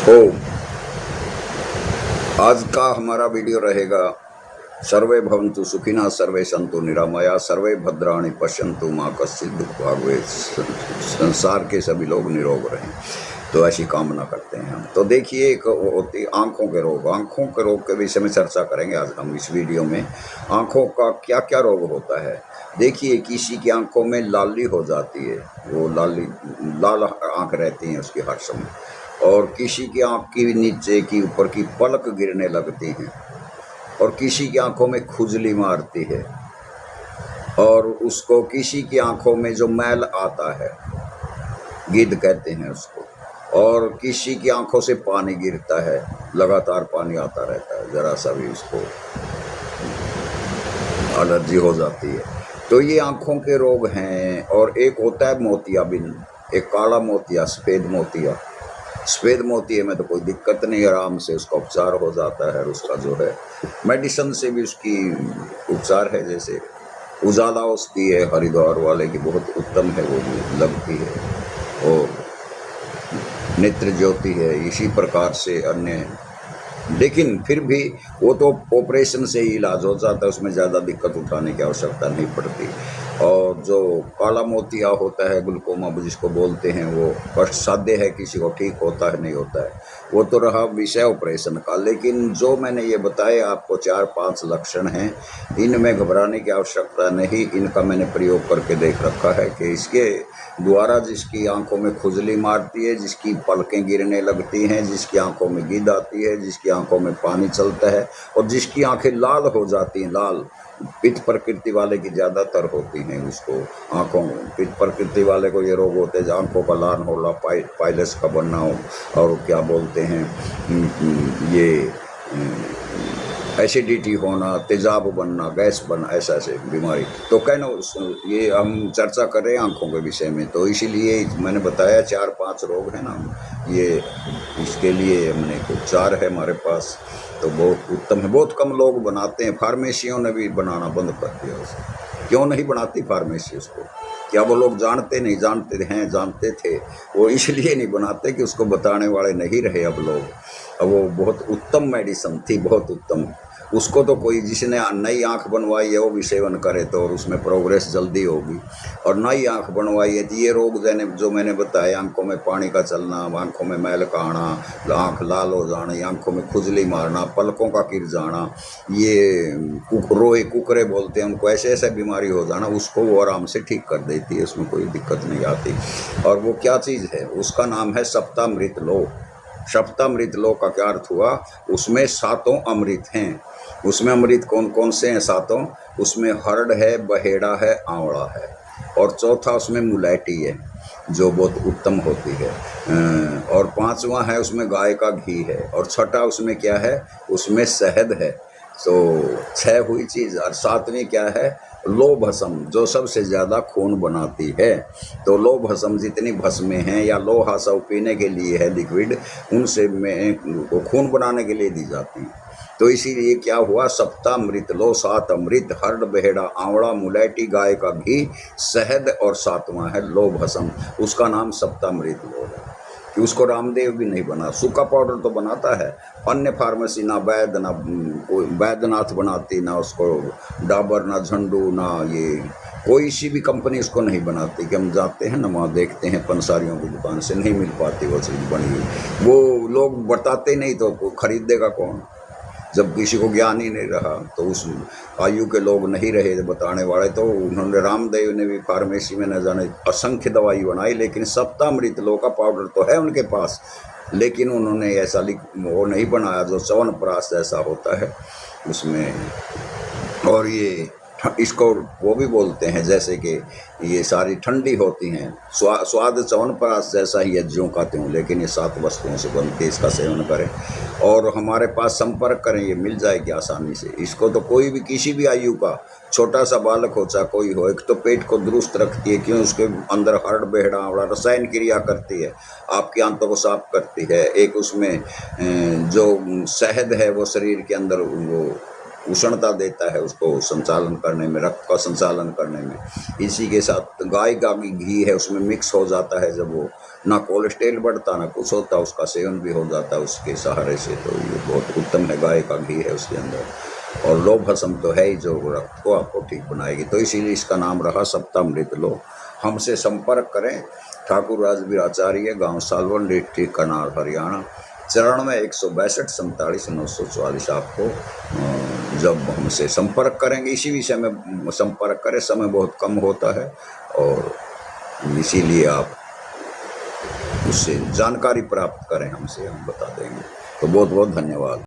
हो आज का हमारा वीडियो रहेगा। सर्वे भवन्तु सुखिनः, सर्वे सन्तु निरामया, सर्वे भद्राणि पश्यन्तु माँ कश्चित् दुःख भाग् भवेत्। संसार के सभी लोग निरोग रहें, तो ऐसी कामना करते हैं हम। तो देखिए, एक होती आँखों के रोग। आँखों के रोग के विषय में चर्चा करेंगे आज हम इस वीडियो में। आँखों का क्या क्या रोग होता है। देखिए, किसी की आँखों में लाली हो जाती है, वो लाल आँख रहती है उसकी हर समय। और किसी की आँख की नीचे की ऊपर की पलक गिरने लगती हैं, और किसी की आंखों में खुजली मारती है, और उसको किसी की आंखों में जो मैल आता है, गिद्ध कहते हैं उसको, और किसी की आंखों से पानी गिरता है, लगातार पानी आता रहता है, जरा सा भी उसको एलर्जी हो जाती है। तो ये आंखों के रोग हैं। और एक होता है मोतियाबिंद, एक काला मोतिया, सफ़ेद मोतिया। सफ़ेद मोतिये में तो कोई दिक्कत नहीं, आराम से उसका उपचार हो जाता है। और उसका जो है मेडिसिन से भी उसकी उपचार है। जैसे उजाला उसकी है हरिद्वार वाले की, बहुत उत्तम है, वो भी लगती है। और नेत्र ज्योति है, इसी प्रकार से अन्य। लेकिन फिर भी वो तो ऑपरेशन से ही इलाज हो जाता है, उसमें ज़्यादा दिक्कत उठाने की आवश्यकता नहीं पड़ती। और जो काला मोतिया होता है, ग्लूकोमा जिसको बोलते हैं, वो कष्ट साध्य है, किसी को ठीक होता है नहीं होता है, वो तो रहा विषय ऑपरेशन का। लेकिन जो मैंने ये बताया आपको 4-5 लक्षण हैं, इनमें घबराने की आवश्यकता नहीं। इनका मैंने प्रयोग करके देख रखा है कि इसके द्वारा जिसकी आंखों में खुजली मारती है, जिसकी पलकें गिरने लगती हैं, जिसकी आंखों में गिद्ध आती है, जिसकी आंखों में पानी चलता है, और जिसकी आंखें लाल हो जाती हैं, लाल पित्त प्रकृति वाले की ज़्यादातर होती हैं। उसको आंखों पित्त प्रकृति वाले को ये रोग होते हैं, आंखों का लाल होला, पाइलस का बनना हो, और क्या बोलते हैं ये एसिडिटी होना, तेजाब बनना, गैस बनना, ऐसे बीमारी। तो कहना ये हम चर्चा कर रहे हैं आँखों के विषय में, तो इसीलिए मैंने बताया 4-5 रोग हैं ना, ये इसके लिए हमने उपचार है हमारे पास, तो बहुत उत्तम है। बहुत कम लोग बनाते हैं, फार्मेसियों ने भी बनाना बंद कर दिया उसे। क्यों नहीं बनाती फार्मेसी उसको? क्या वो लोग जानते नहीं? जानते हैं, जानते थे, वो इसलिए नहीं बनाते कि उसको बताने वाले नहीं रहे अब लोग। अब वो बहुत उत्तम मेडिसिन थी, बहुत उत्तम। उसको तो कोई जिसने नई आंख बनवाई है वो भी सेवन करे तो, और उसमें प्रोग्रेस जल्दी होगी। और नई आंख बनवाई है तो ये रोग जो मैंने बताया, आंखों में पानी का चलना, आंखों में मैल का आना, आँख लाल हो जाना, आंखों में खुजली मारना, पलकों का गिर जाना, ये रोए कुकरे बोलते हैं उनको, ऐसे ऐसे बीमारी हो जाना, उसको वो आराम से ठीक कर देती है, उसमें कोई दिक्कत नहीं आती। और वो क्या चीज़ है, उसका नाम है सप्तामृत लो। सप्तामृत लो का क्या अर्थ हुआ? उसमें 7 अमृत हैं। उसमें अमृत कौन कौन से हैं? 7। उसमें हरड़ है, बहेड़ा है, आंवला है, और चौथा उसमें मुलैठी है, जो बहुत उत्तम होती है। और 5वां है उसमें गाय का घी है, और छठा उसमें क्या है? उसमें शहद है। तो 6 हुई चीज़। और 7वीं क्या है? लो भस्म, जो सबसे ज़्यादा खून बनाती है। तो लो भस्म जितनी भस्में हैं, या लोहा सब पीने के लिए है लिक्विड, उनसे में खून बनाने के लिए दी जाती है। तो इसीलिए क्या हुआ? सप्तामृत लो, 7 अमृत, हरड़, बहेड़ा, आंवला, मुलैठी, गाय का घी, शहद, और 7वां है लो भस्म। उसका नाम सप्तामृत लो है। कि उसको रामदेव भी नहीं बना, सूखा पाउडर तो बनाता है। अन्य फार्मेसी ना वैद्य, ना कोई वैद्यनाथ बनाती, ना उसको डाबर, ना झंडू, ना ये कोई सी भी कंपनी उसको नहीं बनाती। कि हम जाते हैं ना वहाँ देखते हैं, पंसारियों की दुकान से नहीं मिल पाती वो चीज़ बनी हुई। वो लोग बताते नहीं तो खरीदेगा कौन? जब किसी को ज्ञान ही नहीं रहा, तो उस आयु के लोग नहीं रहे बताने वाले, तो उन्होंने, रामदेव ने भी फार्मेसी में न जाने असंख्य दवाई बनाई। लेकिन सप्तामृत लो का पाउडर तो है उनके पास, लेकिन उन्होंने ऐसा वो नहीं बनाया जो च्यवनप्राश जैसा होता है उसमें। और ये इसको वो भी बोलते हैं, जैसे कि ये सारी ठंडी होती हैं, स्वाद च्यवनप्राश जैसा ही है, ज्यों का त्यों, लेकिन ये 7 वस्तुओं से बनती है। इसका सेवन करें और हमारे पास संपर्क करें, ये मिल जाएगी आसानी से। इसको तो कोई भी, किसी भी आयु का छोटा सा बालक हो चाहे कोई हो, एक तो पेट को दुरुस्त रखती है, क्यों? उसके अंदर हरड़, बहेड़ा, आंवला रसायन क्रिया करती है, आपकी आंतों को साफ करती है। एक उसमें जो शहद है वो शरीर के अंदर वो उष्णता देता है उसको संचालन करने में, रक्त का संचालन करने में। इसी के साथ गाय का भी घी है, उसमें मिक्स हो जाता है, जब वो ना कोलेस्ट्रॉल बढ़ता ना कुछ होता, उसका सेवन भी हो जाता है उसके सहारे से। तो ये बहुत उत्तम है, गाय का घी है उसके अंदर। और लौह भस्म तो है ही जो रक्त को आपको ठीक बनाएगी, तो इसीलिए इसका नाम रहा सप्तामृत लो। हमसे संपर्क करें, ठाकुर राजवीर आचार्य, गांव सालवन, डिस्ट्रिक्ट करनाल, हरियाणा। 94 162 47 944 आपको जब हमसे संपर्क करेंगे, इसी विषय में संपर्क करें, समय बहुत कम होता है और इसीलिए आप उससे जानकारी प्राप्त करें हमसे, हम बता देंगे। तो बहुत बहुत धन्यवाद।